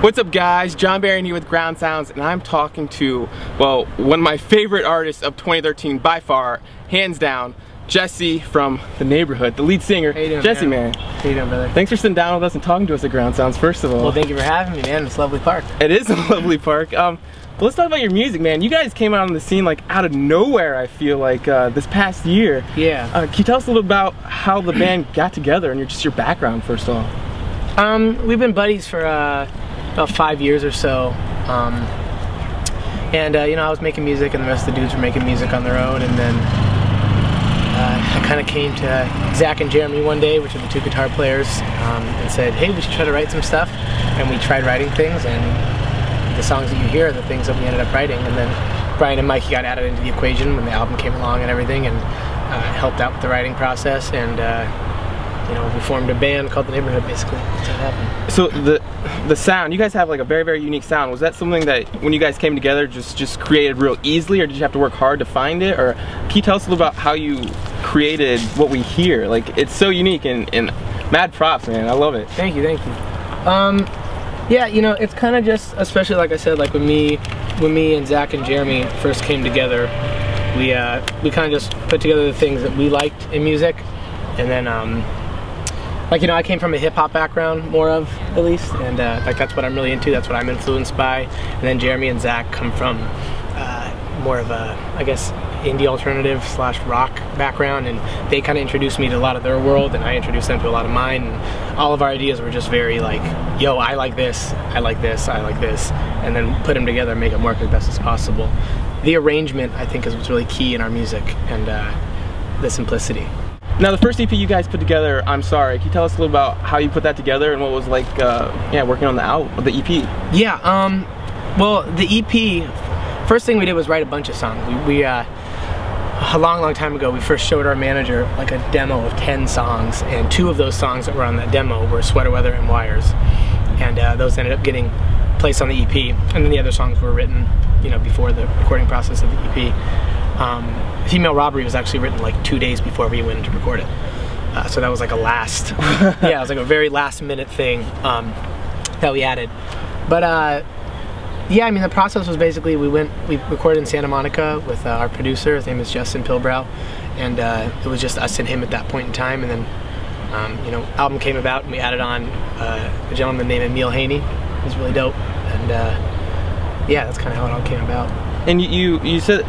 What's up guys, Jon Berrien here with Ground Sounds, and I'm talking to, well, one of my favorite artists of 2013 by far, hands down, Jesse from the Neighbourhood, the lead singer. How you doing, Jesse, man? How you doing, brother? Thanks for sitting down with us and talking to us at Ground Sounds, first of all. Well, thank you for having me, man. It's a lovely park. It is a lovely park. Well, let's talk about your music, man. You guys came out on the scene like out of nowhere, I feel like, this past year. Yeah. Can you tell us a little about how the band got together and just your background, first of all? We've been buddies for about 5 years or so. You know, I was making music and the rest of the dudes were making music on their own, and then I kind of came to Zach and Jeremy one day, which are the two guitar players, and said, hey, we should try to write some stuff. And we tried writing things, and the songs that you hear are the things that we ended up writing. And then Brian and Mikey got added into the equation when the album came along and everything, and helped out with the writing process. And you know, we formed a band called the Neighbourhood, basically. That's how it happened. So the sound, you guys have like a very, very unique sound. Was that something that when you guys came together just created real easily, or did you have to work hard to find it? Or can you tell us a little about how you created what we hear? Like, it's so unique, and mad props, man. I love it. Thank you, thank you. Yeah, you know, it's kind of just, especially like I said, like when me and Zach and Jeremy first came together, we kind of just put together the things that we liked in music, and then like, you know, I came from a hip-hop background, more of, at least, and like that's what I'm really into, that's what I'm influenced by. And then Jeremy and Zach come from more of a, I guess, indie alternative / rock background, and they kind of introduced me to a lot of their world, and I introduced them to a lot of mine, and all of our ideas were just very like, yo, I like this, I like this, I like this, and then put them together and make them work as best as possible. The arrangement, I think, is what's really key in our music, and the simplicity. Now, the first EP you guys put together, I'm Sorry, can you tell us a little about how you put that together and what it was like, yeah, working on the album, the EP? Yeah, well, the EP, first thing we did was write a bunch of songs. We a long time ago, we first showed our manager like a demo of 10 songs, and 2 of those songs that were on that demo were Sweater Weather and Wires, and those ended up getting placed on the EP, and then the other songs were written, you know, before the recording process of the EP. Female Robbery was actually written like 2 days before we went to record it, so that was like a last, yeah, it was like a very last minute thing that we added. But yeah, I mean, the process was basically we recorded in Santa Monica with our producer. His name is Justin Pilbrow, and it was just us and him at that point in time. And then you know, album came about, and we added on a gentleman named Emil Haney. He was really dope, and yeah, that's kind of how it all came about. And you said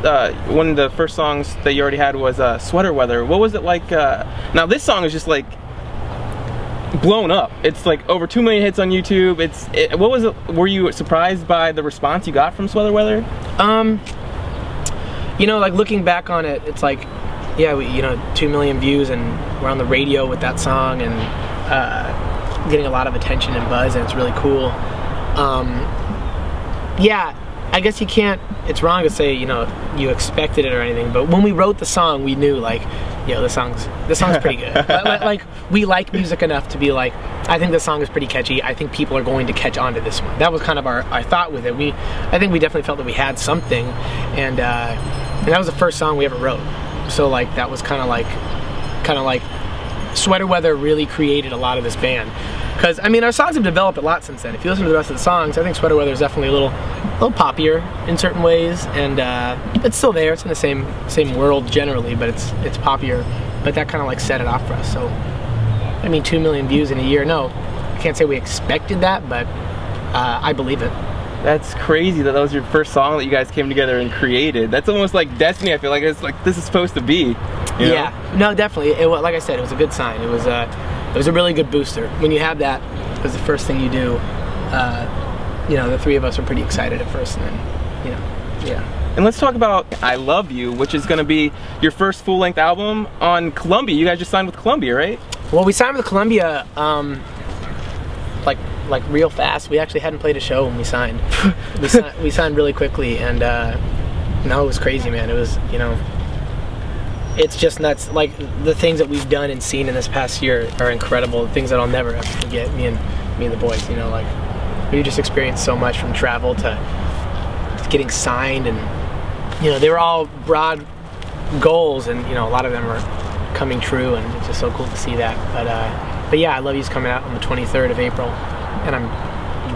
one of the first songs that you already had was Sweater Weather. What was it like? Now this song is just like blown up. It's like over 2 million hits on YouTube. What was it? Were you surprised by the response you got from Sweater Weather? You know, like looking back on it, it's like, yeah, you know, 2 million views, and we're on the radio with that song, and getting a lot of attention and buzz, and it's really cool. Yeah, I guess you can't, it's wrong to say, you know, you expected it or anything, but when we wrote the song, we knew, like, yo, this song's pretty good. Like, we like music enough to be like, I think this song is pretty catchy, I think people are going to catch on to this one. That was kind of our thought with it. I think we definitely felt that we had something, and that was the first song we ever wrote. So, like, that was kind of like Sweater Weather really created a lot of this band. Because, I mean, our songs have developed a lot since then. If you listen to the rest of the songs, I think Sweater Weather is definitely a little poppier in certain ways, and it's still there. It's in the same world generally, but it's poppier. But that kind of like set it off for us. So, I mean, 2 million views in a year. No, I can't say we expected that, but I believe it. That's crazy that was your first song that you guys came together and created. That's almost like destiny. I feel like it's like this is supposed to be. You know? Yeah, no, definitely. Like I said, it was a good sign. It was a really good booster. When you have that as the first thing you do, you know, the 3 of us were pretty excited at first, and then, you know, yeah. And let's talk about I Love You, which is going to be your first full-length album on Columbia. You guys just signed with Columbia, right? Well, we signed with Columbia like real fast. We actually hadn't played a show when we signed. We signed really quickly, and no, it was crazy, man. It was, you know, it's just nuts. Like, the things that we've done and seen in this past year are incredible. Things that I'll never ever forget. Me and the boys, you know, like, we just experienced so much, from travel to getting signed, and you know, they were all broad goals, and you know, a lot of them are coming true, and it's just so cool to see that. But yeah, I Love You's coming out on the 23rd of April, and I'm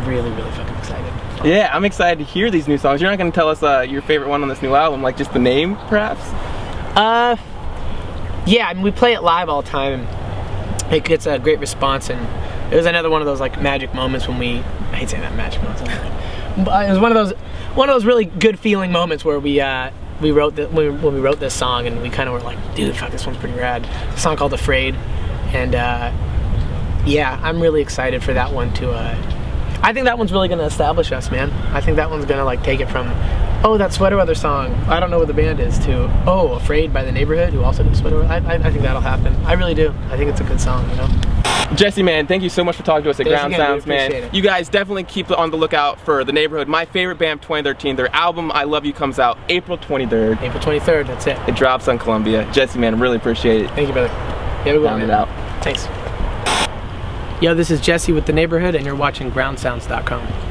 really, really fucking excited. Yeah, I'm excited to hear these new songs. You're not going to tell us your favorite one on this new album, like just the name, perhaps? Yeah, I mean, we play it live all the time, and it gets a great response, and it was another one of those like magic moments when I hate saying that, magic moments, but it was one of those really good feeling moments where when we wrote this song, and we kind of were like, dude, fuck, this one's pretty rad. It's a song called Afraid, and yeah, I'm really excited for that one to, I think that one's really gonna establish us, man. I think that one's gonna like take it from, oh, that Sweater Weather song, I don't know what the band is, to, oh, Afraid by the Neighbourhood, who also did Sweater Weather. I think that'll happen. I really do. I think it's a good song, you know? Jesse, man, thank you so much for talking to us at Ground Sounds, man. You guys definitely keep on the lookout for The Neighbourhood, my favorite band of 2013. Their album, I Love You, comes out April 23rd. April 23rd, that's it. It drops on Columbia. Jesse, man, really appreciate it. Thank you, brother. Yeah, we Round it out. Thanks. Yo, this is Jesse with The Neighbourhood, and you're watching groundsounds.com.